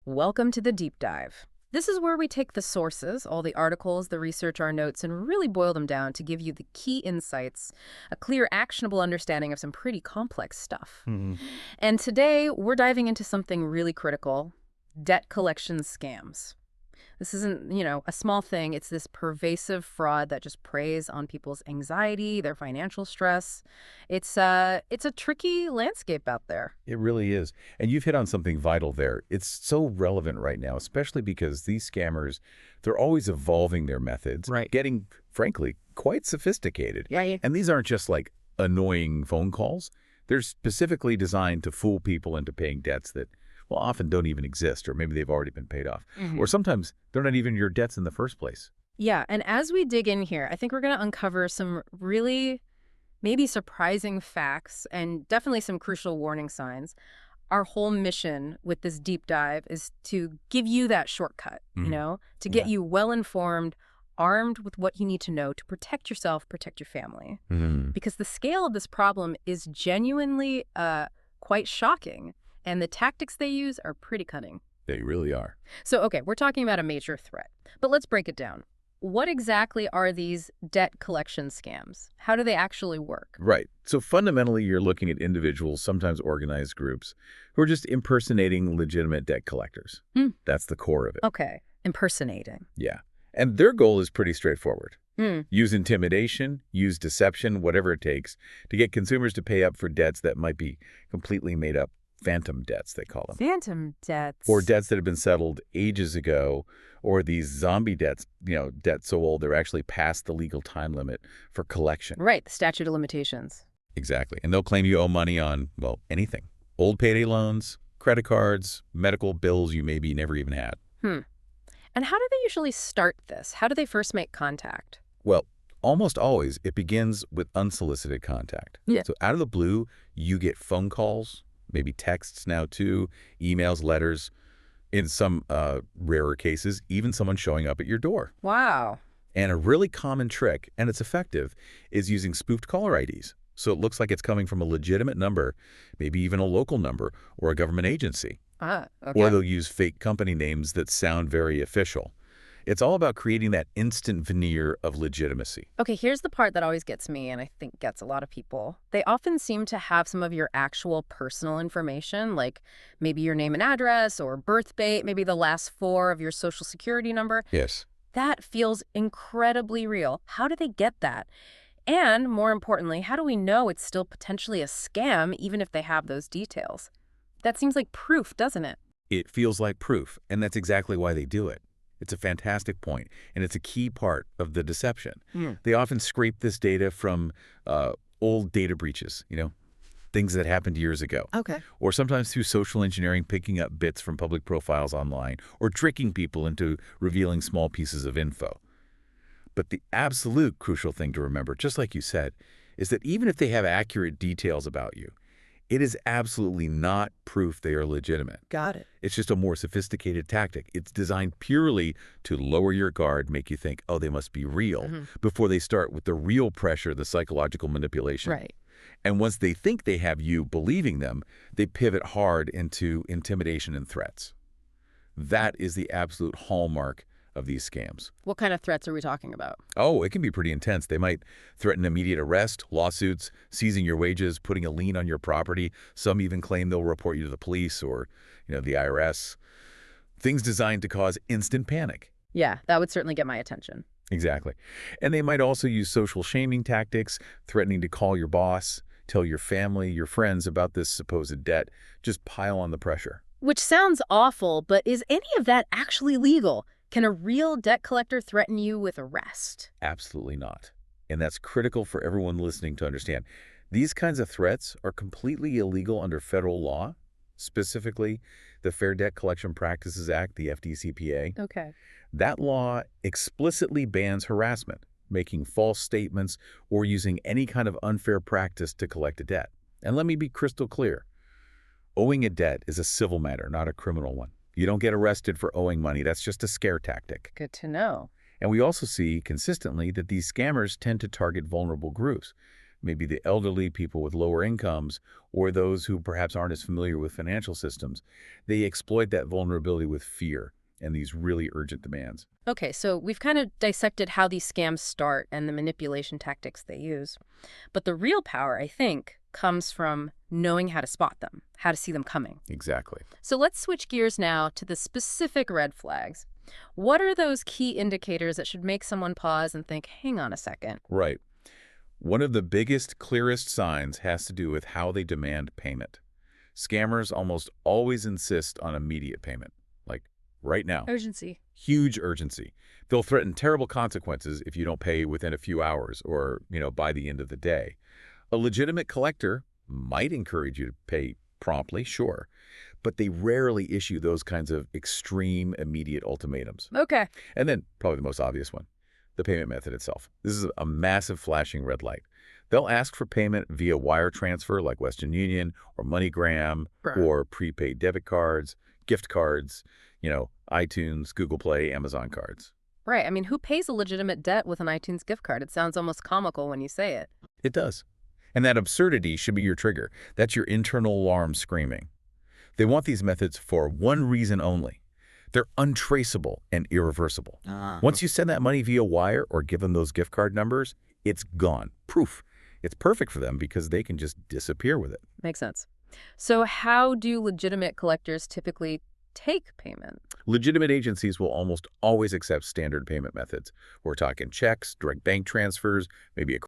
Welcome to the deep dive. This is where we take the sources, all the articles, the research, our notes, and really boil them down to give you the key insights, a clear, actionable understanding of some pretty complex stuff. And today, we're diving into something really critical: debt collection scams. This isn't, a small thing. It's this pervasive fraud that just preys on people's anxiety, their financial stress. It's a tricky landscape out there. It really is. And you've hit on something vital there. It's so relevant right now, especially because these scammers, they're always evolving their methods, Right. Getting, frankly, quite sophisticated. Yeah. And these aren't just like annoying phone calls. They're specifically designed to fool people into paying debts that, well, often don't even exist, or maybe they've already been paid off. Or sometimes they're not even your debts in the first place. Yeah, and as we dig in here, I think we're going to uncover some really maybe surprising facts and definitely some crucial warning signs. Our whole mission with this deep dive is to give you that shortcut, to get you well-informed, armed with what you need to know to protect yourself, protect your family. Because the scale of this problem is genuinely quite shocking, and the tactics they use are pretty cunning. They really are. So, okay, we're talking about a major threat, but let's break it down. What exactly are these debt collection scams? How do they actually work? Right. So fundamentally, you're looking at individuals, sometimes organized groups, who are just impersonating legitimate debt collectors. That's the core of it. Okay, impersonating. Yeah. And their goal is pretty straightforward. Use intimidation, use deception, whatever it takes, to get consumers to pay up for debts that might be completely made up. Phantom debts, they call them. Phantom debts. Or debts that have been settled ages ago, or these zombie debts, debts so old they're actually past the legal time limit for collection. Right, the statute of limitations. Exactly. And they'll claim you owe money on, well, anything. Old payday loans, credit cards, medical bills you maybe never even had. And how do they usually start this? How do they first make contact? Well, almost always it begins with unsolicited contact. Yeah. So out of the blue, you get phone calls, maybe texts now too, emails, letters, in some rarer cases, even someone showing up at your door. Wow. And a really common trick, and it's effective, is using spoofed caller IDs. So it looks like it's coming from a legitimate number, maybe even a local number or a government agency. Okay. Or they'll use fake company names that sound very official. It's all about creating that instant veneer of legitimacy. Okay, here's the part that always gets me, and I think gets a lot of people. They often seem to have some of your actual personal information, like maybe your name and address or birth date, maybe the last four of your social security number. Yes. That feels incredibly real. How do they get that? And more importantly, how do we know it's still potentially a scam, even if they have those details? That seems like proof, doesn't it? It feels like proof, and that's exactly why they do it. It's a fantastic point, and it's a key part of the deception. They often scrape this data from old data breaches, things that happened years ago. Okay. Or sometimes through social engineering, picking up bits from public profiles online, or tricking people into revealing small pieces of info. But the absolute crucial thing to remember, just like you said, is that even if they have accurate details about you, it is absolutely not proof they are legitimate. Got it. It's just a more sophisticated tactic. It's designed purely to lower your guard, make you think, oh, they must be real, before they start with the real pressure, the psychological manipulation. Right. And once they think they have you believing them, they pivot hard into intimidation and threats. That is the absolute hallmark of these scams. What kind of threats are we talking about? Oh, it can be pretty intense. They might threaten immediate arrest, lawsuits, seizing your wages, putting a lien on your property. Some even claim they'll report you to the police or, the IRS. Things designed to cause instant panic. Yeah, that would certainly get my attention. Exactly. And they might also use social shaming tactics, threatening to call your boss, tell your family, your friends about this supposed debt. Just pile on the pressure. Which sounds awful, but is any of that actually legal? Can a real debt collector threaten you with arrest? Absolutely not. And that's critical for everyone listening to understand. These kinds of threats are completely illegal under federal law, specifically the Fair Debt Collection Practices Act, the FDCPA. Okay. That law explicitly bans harassment, making false statements, or using any kind of unfair practice to collect a debt. And let me be crystal clear. Owing a debt is a civil matter, not a criminal one. You don't get arrested for owing money. That's just a scare tactic. Good to know. And we also see consistently that these scammers tend to target vulnerable groups. maybe the elderly, people with lower incomes, or those who perhaps aren't as familiar with financial systems. They exploit that vulnerability with fear and these really urgent demands. Okay, so we've kind of dissected how these scams start and the manipulation tactics they use. But the real power, I think, comes from knowing how to spot them, how to see them coming. Exactly. So let's switch gears now to the specific red flags. What are those key indicators that should make someone pause and think, hang on a second? Right. One of the biggest, clearest signs has to do with how they demand payment. Scammers almost always insist on immediate payment, like right now. Urgency. Huge urgency. They'll threaten terrible consequences if you don't pay within a few hours or, by the end of the day. A legitimate collector might encourage you to pay promptly, sure, but they rarely issue those kinds of extreme, immediate ultimatums. Okay. And then, probably the most obvious one, the payment method itself. This is a massive flashing red light. They'll ask for payment via wire transfer like Western Union or MoneyGram or prepaid debit cards, gift cards, iTunes, Google Play, Amazon cards. Right. I mean, who pays a legitimate debt with an iTunes gift card? It sounds almost comical when you say it. It does. And that absurdity should be your trigger. That's your internal alarm screaming. They want these methods for one reason only. They're untraceable and irreversible. Once you send that money via wire or give them those gift card numbers, it's gone. Proof. It's perfect for them because they can just disappear with it. Makes sense. So how do legitimate collectors typically take payment? Legitimate agencies will almost always accept standard payment methods. We're talking checks, direct bank transfers, maybe a